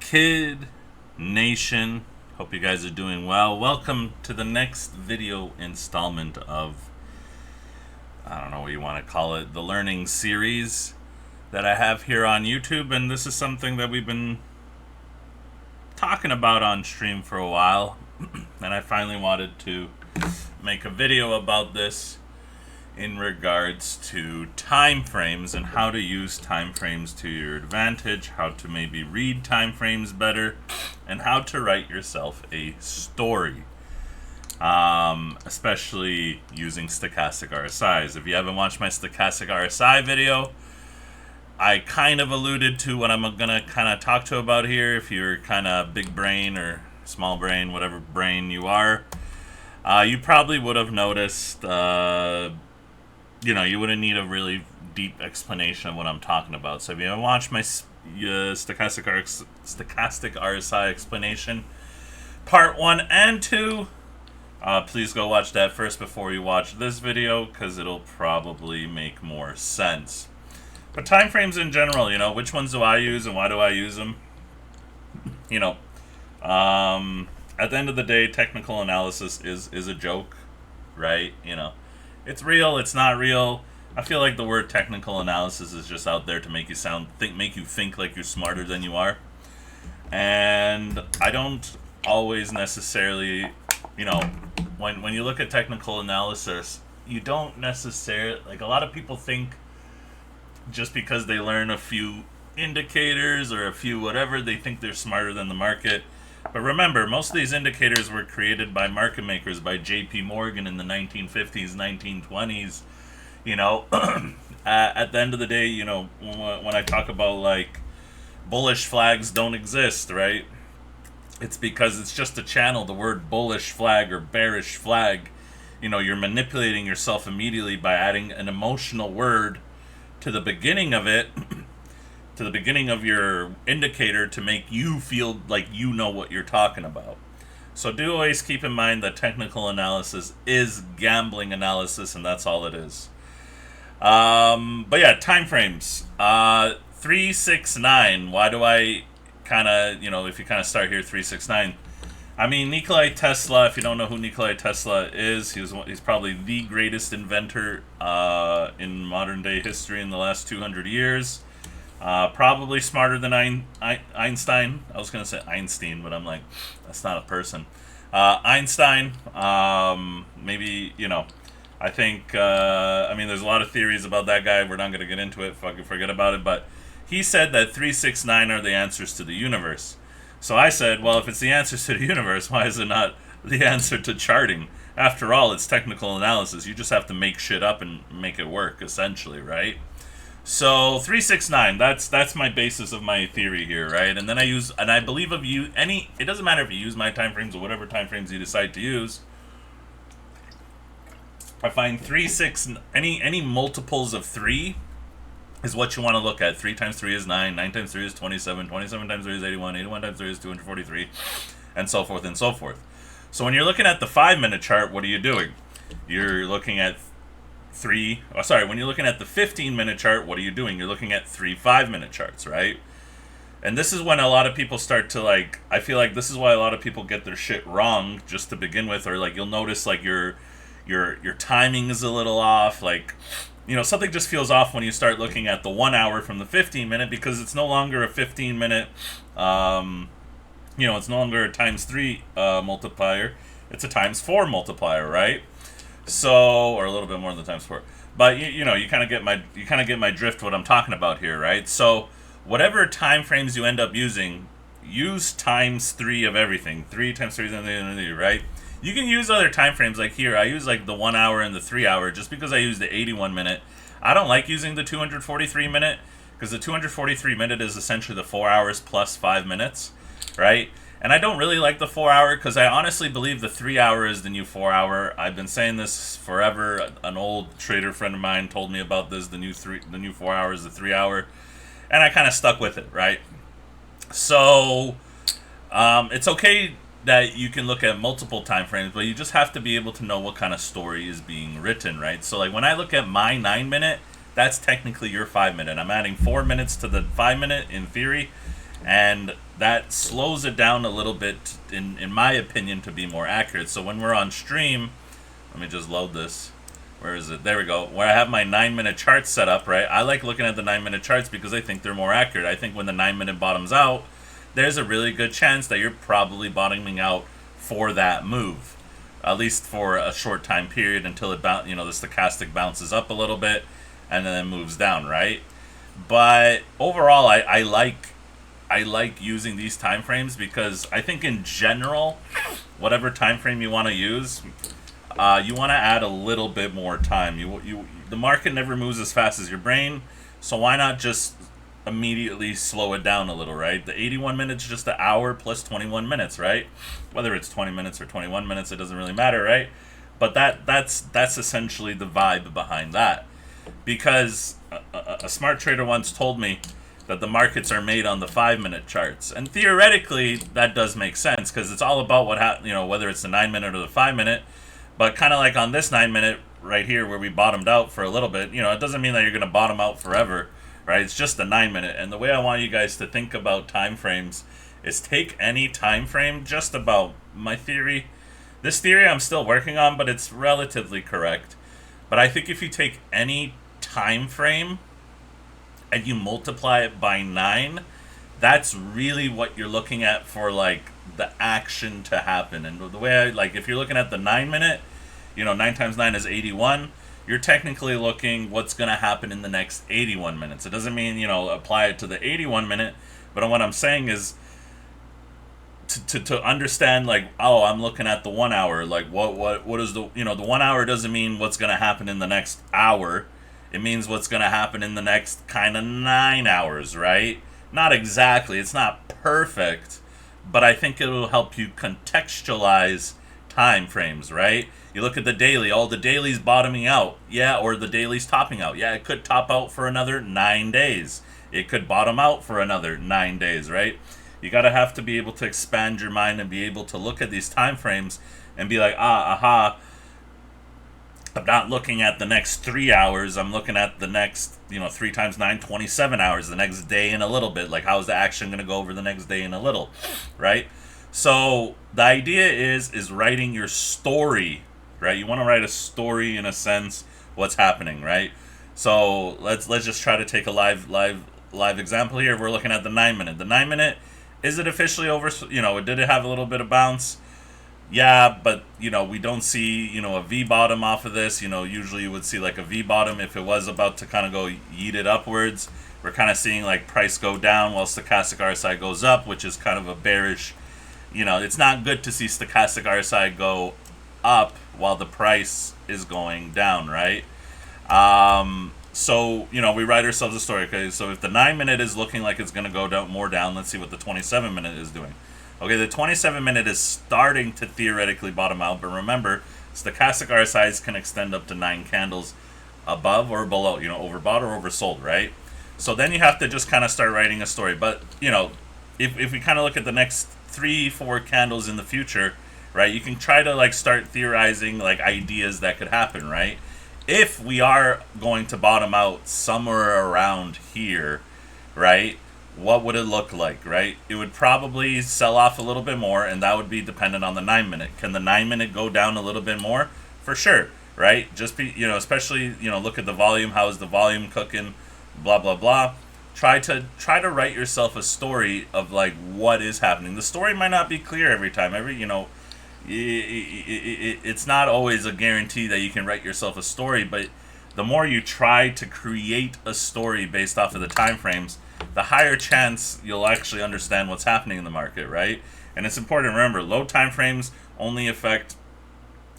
Kid Nation? Hope you guys are doing well. Welcome to the next video installment of, I don't know what you want to call it, the learning series that I have here on YouTube. And this is something that we've been talking about on stream for a while. And I finally wanted to make a video about this in regards to time frames and how to use time frames to your advantage, how to maybe read time frames better, and how to write yourself a story, especially using stochastic RSIs. If you haven't watched my stochastic RSI video, I kind of alluded to what I'm gonna kind of talk to about here. If you're kind of big brain or small brain, whatever brain you are, you probably would have noticed you wouldn't need a really deep explanation of what I'm talking about. So if you haven't watched my stochastic RSI explanation, part 1 and 2, please go watch that first before you watch this video, because it'll probably make more sense. But time frames in general, which ones do I use and why do I use them? At the end of the day, technical analysis is a joke, right? It's real, it's not real. I feel like the word technical analysis is just out there to make you think like you're smarter than you are. And I don't always necessarily, when you look at technical analysis, you don't necessarily, like, a lot of people think just because they learn a few indicators or a few whatever, they think they're smarter than the market. But remember, most of these indicators were created by market makers, by J.P. Morgan in the 1950s, 1920s. At the end of the day, when I talk about, like, bullish flags don't exist, right? It's because it's just a channel. The word bullish flag or bearish flag, you're manipulating yourself immediately by adding an emotional word to the beginning of it, to the beginning of your indicator, to make you feel like you know what you're talking about. So do always keep in mind that technical analysis is gambling analysis, and that's all it is. But yeah, time frames. 369. Why do I kind of, if you kind of start here, 369. I mean, Nikola Tesla, if you don't know who Nikola Tesla is, he's probably the greatest inventor in modern day history in the last 200 years. Probably smarter than Einstein. I was going to say Einstein, but I'm like, that's not a person. Einstein, maybe, I think, there's a lot of theories about that guy. We're not going to get into it. Fucking forget about it. But he said that 369 are the answers to the universe. So I said, well, if it's the answers to the universe, why is it not the answer to charting? After all, it's technical analysis. You just have to make shit up and make it work, essentially, right? So 369, that's my basis of my theory here, right? And then I believe it doesn't matter if you use my time frames or whatever time frames you decide to use. I find any multiples of 3 is what you want to look at. 3 times 3 is 9, 9 times 3 is 27, 27 times 3 is 81, 81 times 3 is 243, and so forth and so forth. So when you're looking at the 5-minute chart, what are you doing? You're looking at when you're looking at the 15-minute chart, what are you doing? You're looking at 3 5-minute charts, right? And this is when a lot of people start to, I feel like this is why a lot of people get their shit wrong just to begin with, or you'll notice your timing is a little off, something just feels off when you start looking at the 1 hour from the 15-minute, because it's no longer a 15-minute, it's no longer a times 3 multiplier, it's a times 4 multiplier, right? So, or a little bit more than times 4. But you kind of get my drift what I'm talking about here, right? So, whatever time frames you end up using, use times 3 of everything. 3 times 3 is, right? You can use other time frames, like here. I use the 1 hour and the 3 hour just because I use the 81-minute. I don't like using the 243-minute because the 243-minute is essentially the 4 hours plus 5 minutes, right? And I don't really like the 4 hour because I honestly believe the 3 hour is the new 4 hour. I've been saying this forever. An old trader friend of mine told me about this. The new 4 hour is the 3 hour, and I kind of stuck with it, right? So it's okay that you can look at multiple time frames, but you just have to be able to know what kind of story is being written, right? So when I look at my 9-minute, that's technically your 5-minute. I'm adding 4 minutes to the 5-minute in theory, and that slows it down a little bit, in my opinion, to be more accurate. So when we're on stream, let me just load this. Where is it? There we go. Where I have my 9-minute charts set up, right? I like looking at the 9-minute charts because I think they're more accurate. I think when the 9-minute bottoms out, there's a really good chance that you're probably bottoming out for that move, at least for a short time period until it the stochastic bounces up a little bit and then it moves down, right? But overall, I like using these time frames because I think in general, whatever time frame you want to use, you want to add a little bit more time. The market never moves as fast as your brain, so why not just immediately slow it down a little, right? The 81 minutes is just an hour plus 21 minutes, right? Whether it's 20 minutes or 21 minutes, it doesn't really matter, right? But that's essentially the vibe behind that. Because a smart trader once told me that the markets are made on the 5-minute charts, and theoretically that does make sense because it's all about whether it's the 9-minute or the 5-minute. But kind of like on this 9-minute right here where we bottomed out for a little bit, it doesn't mean that you're going to bottom out forever, right? It's just a 9-minute. And the way I want you guys to think about time frames is take any time frame, just about my theory. This theory I'm still working on, but it's relatively correct. But I think if you take any time frame and you multiply it by 9, that's really what you're looking at for like the action to happen. And the way if you're looking at the 9-minute, 9 times 9 is 81. You're technically looking what's going to happen in the next 81 minutes. It doesn't mean, apply it to the 81 minute, but what I'm saying is to understand I'm looking at the 1 hour, what is the 1 hour doesn't mean what's going to happen in the next hour. It means what's going to happen in the next kind of 9 hours, right? Not exactly. It's not perfect, but I think it'll help you contextualize time frames, right? You look at the daily, the daily's bottoming out, yeah, or the daily's topping out. Yeah, it could top out for another 9 days. It could bottom out for another 9 days, right? You gotta have to be able to expand your mind and be able to look at these time frames and be like, I'm not looking at the next 3 hours. I'm looking at the next, 3 times 9, 27 hours, the next day and a little bit. Like, how's the action going to go over the next day and a little, right? So the idea is writing your story, right? You want to write a story in a sense, what's happening, right? So let's just try to take a live example here. We're looking at the 9-minute. The 9-minute, is it officially over? Did it have a little bit of bounce? Yeah, but, we don't see, a V bottom off of this. Usually you would see like a V bottom if it was about to kind of go yeeted upwards. We're kind of seeing like price go down while stochastic RSI goes up, which is kind of a bearish, it's not good to see stochastic RSI go up while the price is going down, right? So, we write ourselves a story, okay? So if the 9-minute is looking like it's going to go down, let's see what the 27-minute is doing. Okay, the 27-minute is starting to theoretically bottom out, but remember, stochastic RSIs can extend up to 9 candles above or below, overbought or oversold, right? So then you have to just kind of start writing a story. But, if we kind of look at the next 3-4 candles in the future, right, you can try to, start theorizing, ideas that could happen, right? If we are going to bottom out somewhere around here, right, what would it look like, right? It would probably sell off a little bit more, and that would be dependent on the 9-minute. Can the 9-minute go down a little bit more? For sure, right? Just be, especially, look at the volume. How is the volume cooking? Blah, blah, blah. Try to write yourself a story of, what is happening. The story might not be clear every time. It's not always a guarantee that you can write yourself a story, but the more you try to create a story based off of the time frames, the higher chance you'll actually understand what's happening in the market, right? And it's important to remember, low time frames only affect,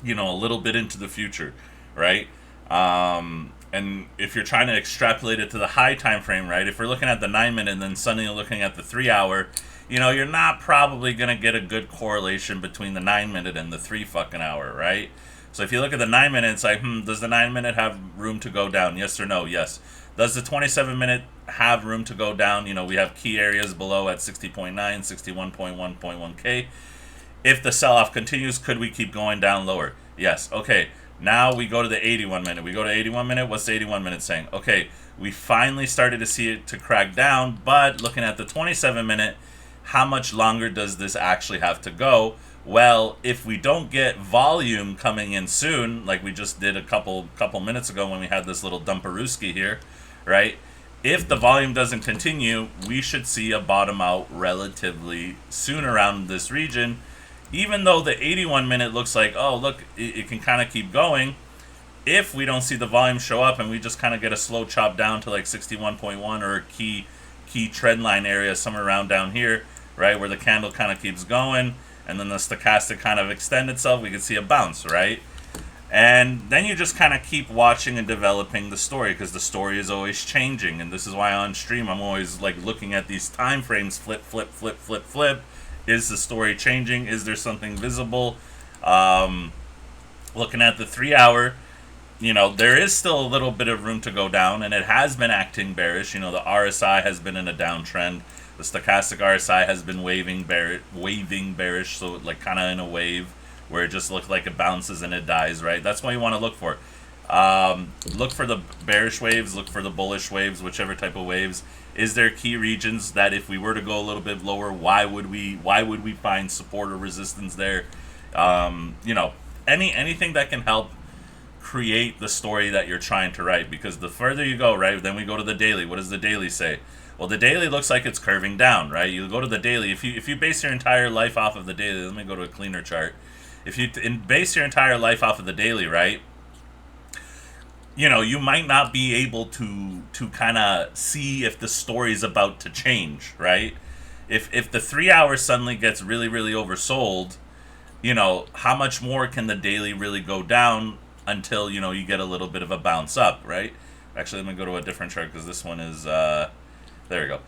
a little bit into the future, right? And if you're trying to extrapolate it to the high time frame, right? If we're looking at the 9-minute and then suddenly you're looking at the 3-hour, you're not probably going to get a good correlation between the 9-minute and the 3-fucking-hour, right? So if you look at the 9-minute, it's like, does the 9-minute have room to go down? Yes or no? Yes. Does the 27-minute have room to go down? We have key areas below at 60.9, 61.1.1K. If the sell-off continues, could we keep going down lower? Yes. Okay. Now we go to the 81 minute. We go to 81 minute. What's the 81 minute saying? Okay, we finally started to see it to crack down, but looking at the 27 minute, how much longer does this actually have to go? Well, if we don't get volume coming in soon, like we just did a couple minutes ago when we had this little dumperooski here, right? If the volume doesn't continue, we should see a bottom out relatively soon around this region. Even though the 81 minute looks like, oh, look, it can kind of keep going. If we don't see the volume show up and we just kind of get a slow chop down to like 61.1 or a key trend line area somewhere around down here, right, where the candle kind of keeps going, and then the stochastic kind of extend itself, we can see a bounce, right? And then you just kind of keep watching and developing the story, because the story is always changing. And this is why on stream I'm always like looking at these time frames, flip, flip, flip, flip, flip. Is the story changing? Is there something visible? Looking at the 3 hour, you know, there is still a little bit of room to go down, and it has been acting bearish. You know, the RSI has been in a downtrend. The stochastic RSI has been waving bearish, so like kind of in a wave where it just looks like it bounces and it dies, right? That's what you want to look for. Look for the bearish waves, look for the bullish waves, whichever type of waves. Is there key regions that if we were to go a little bit lower, why would we find support or resistance there? You know, anything that can help create the story that you're trying to write, because the further you go, right, then we go to the daily. What does the daily say? Well, the daily looks like it's curving down, right? You go to the daily. If you base your entire life off of the daily, let me go to a cleaner chart. If you base your entire life off of the daily, right, you know, you might not be able to kind of see if the story is about to change, right? If the 3 hours suddenly gets really, really oversold, you know, how much more can the daily really go down until, you know, you get a little bit of a bounce up, right? Actually, let me go to a different chart, because this one is, there we go.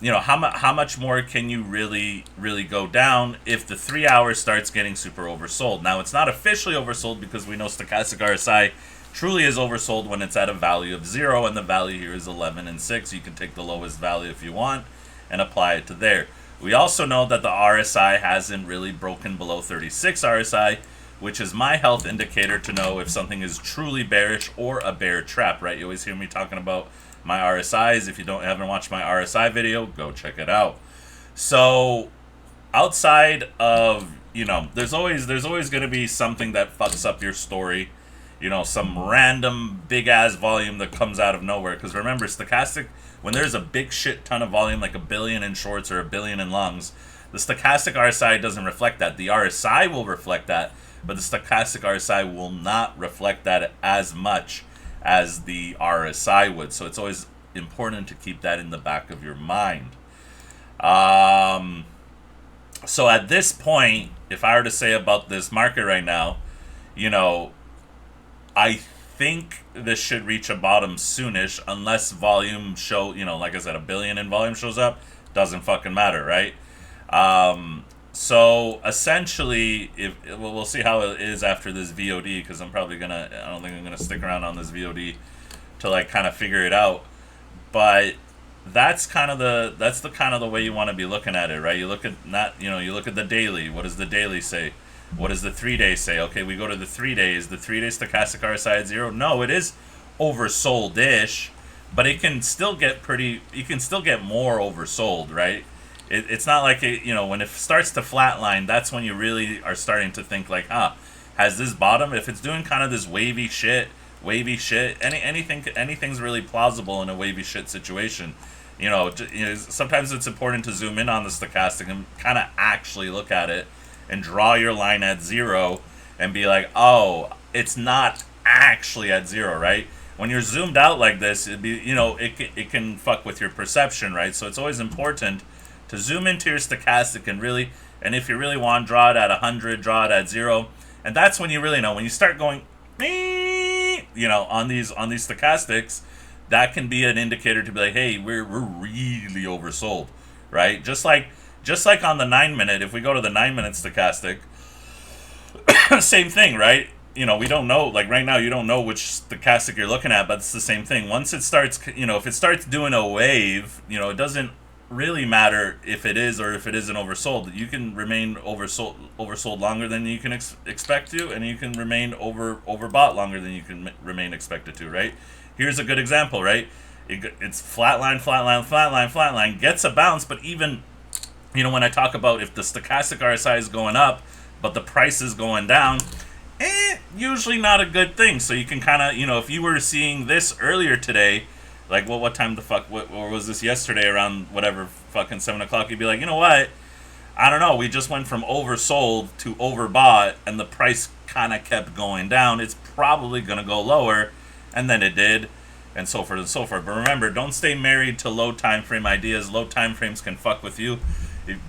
You know, how much more can you really go down if the 3 hours starts getting super oversold? Now, it's not officially oversold, because we know stochastic RSI truly is oversold when it's at a value of 0, and the value here is 11 and 6. You can take the lowest value if you want and apply it to there. We also know that the RSI hasn't really broken below 36 RSI, which is my health indicator to know if something is truly bearish or a bear trap, right? You always hear me talking about my RSIs. If you haven't watched my RSI video, go check it out. So outside of, you know, there's always going to be something that fucks up your story. You know, some random big ass volume that comes out of nowhere. Because remember, stochastic, when there's a big shit ton of volume, like 1 billion in shorts or 1 billion in longs, the stochastic RSI doesn't reflect that. The RSI will reflect that, but the stochastic RSI will not reflect that as much as the RSI would. So it's always important to keep that in the back of your mind. So at this point, if I were to say about this market right now, you know, I think this should reach a bottom soonish, unless volume you know, like I said, 1 billion in volume shows up, doesn't fucking matter, right? So essentially, we'll see how it is after this VOD, because I don't think I'm gonna stick around on this VOD to like kind of figure it out. But that's the kind of the way you want to be looking at it, right? You look at you look at the daily. What does the daily say? What does the 3 days say? Okay, we go to the 3 days. The 3 day stochastic RSI at 0. No, it is oversold-ish, but it can still get you can still get more oversold, right? It's not like when it starts to flatline, that's when you really are starting to think like, has this bottom? If it's doing kind of this wavy shit, anything's really plausible in a wavy shit situation. Sometimes it's important to zoom in on the stochastic and kind of actually look at it and draw your line at 0 and be like, oh, it's not actually at 0, right? When you're zoomed out like this, it can fuck with your perception, right? So it's always important to zoom into your stochastic and if you really want, draw it at 100, draw it at 0, and that's when you really know. When you start going, on these stochastics, that can be an indicator to be like, hey, we're really oversold, right? Just like on the 9 minute, if we go to the 9 minute stochastic, same thing, right? We don't know, like right now, you don't know which stochastic you're looking at, but it's the same thing. Once it starts, if it starts doing a wave, it doesn't really matter if it is or if it isn't oversold. You can remain oversold longer than you can expect to, and you can remain overbought longer than you can remain expected to, right? Here's a good example, right? It's flatline, flatline, flatline, flatline, gets a bounce, but even, when I talk about if the stochastic RSI is going up, but the price is going down, usually not a good thing. So you can kind of, if you were seeing this earlier today, like, what time the fuck, or was this yesterday around whatever fucking 7 o'clock, you'd be like, you know what? I don't know. We just went from oversold to overbought, and the price kind of kept going down. It's probably going to go lower, and then it did, and so forth and so forth. But remember, don't stay married to low time frame ideas. Low time frames can fuck with you.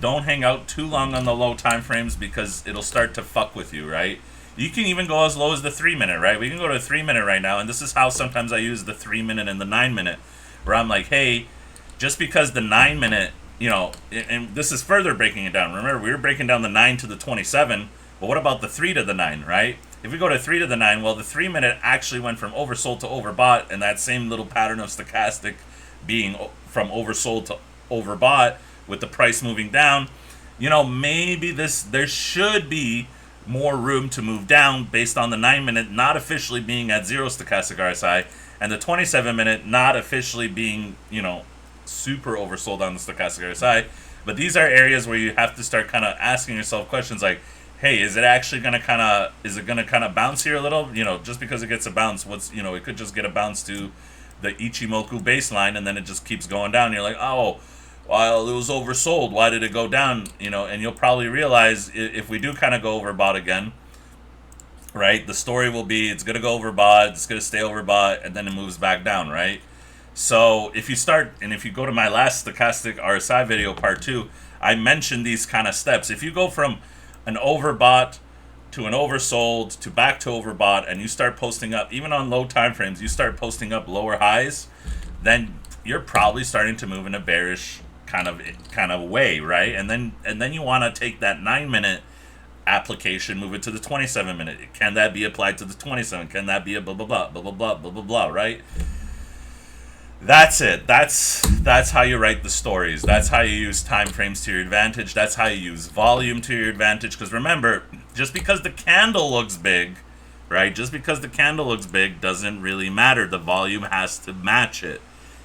Don't hang out too long on the low time frames because it'll start to fuck with you, right? You can even go as low as the 3 minute, right? We can go to 3 minute right now, and this is how sometimes I use the 3 minute and the 9 minute, where I'm like, hey, just because the 9 minute, and this is further breaking it down. Remember, we were breaking down the 9 to the 27, but what about the 3 to the 9, right? If we go to 3 to the 9, well, the 3 minute actually went from oversold to overbought, and that same little pattern of stochastic being from oversold to overbought with the price moving down, maybe there should be more room to move down based on the 9 minute not officially being at 0 stochastic RSI, and the 27 minute not officially being, super oversold on the stochastic RSI. But these are areas where you have to start kind of asking yourself questions like, hey, is it actually going to kind of bounce here a little? Just because it gets a bounce, it could just get a bounce to the Ichimoku baseline, and then it just keeps going down. You're like, oh, well, it was oversold. Why did it go down? And you'll probably realize if we do kind of go overbought again, right? The story will be it's going to go overbought, it's going to stay overbought, and then it moves back down, right? So if you go to my last stochastic RSI video, part 2, I mentioned these kind of steps. If you go from an overbought to an oversold to back to overbought, and you start posting up, even on low time frames, you start posting up lower highs, then you're probably starting to move in a bearish kind of way, right? And then you want to take that 9 minute application, move it to the 27 minute. Can that be applied to the 27? Can that be a blah blah blah blah blah blah blah blah blah, right? That's it. That's how you write the stories. That's how you use time frames to your advantage. That's how you use volume to your advantage. Because remember, just because the candle looks big, right? Just because the candle looks big doesn't really matter. The volume has to match it.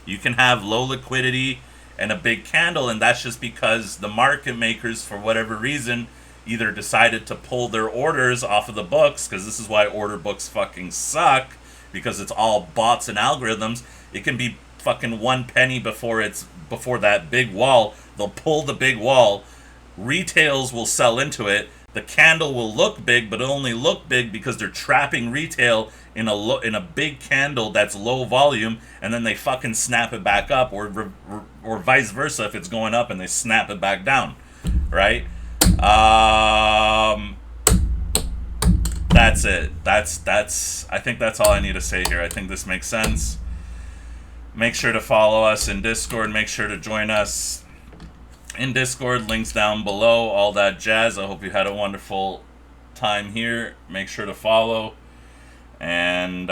You can have low liquidity and a big candle, and that's just because the market makers, for whatever reason, either decided to pull their orders off of the books, because this is why order books fucking suck, because it's all bots and algorithms. It can be fucking 1 penny before that big wall. They'll pull the big wall. Retails will sell into it. The candle will look big, but it'll only look big because they're trapping retail in a big candle that's low volume, and then they fucking snap it back up, or vice versa if it's going up and they snap it back down, right? That's it. I think that's all I need to say here. I think this makes sense. Make sure to follow us in Discord. Make sure to join us in Discord. Links down below. All that jazz. I hope you had a wonderful time here. Make sure to follow. And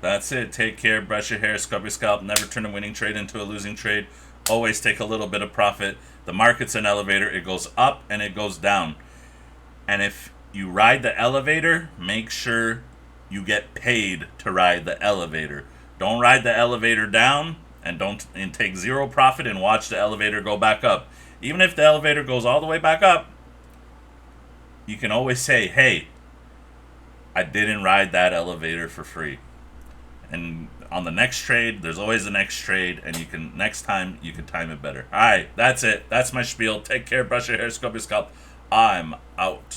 that's it. Take care. Brush your hair. Scrub your scalp. Never turn a winning trade into a losing trade. Always take a little bit of profit. The market's an elevator. It goes up and it goes down. And if you ride the elevator, make sure you get paid to ride the elevator. Don't ride the elevator down and take zero profit and watch the elevator go back up. Even if the elevator goes all the way back up, you can always say, hey, I didn't ride that elevator for free. And on the next trade, there's always the next trade, and next time you can time it better. All right, that's it. That's my spiel. Take care, brush your hair, scrub your scalp. I'm out.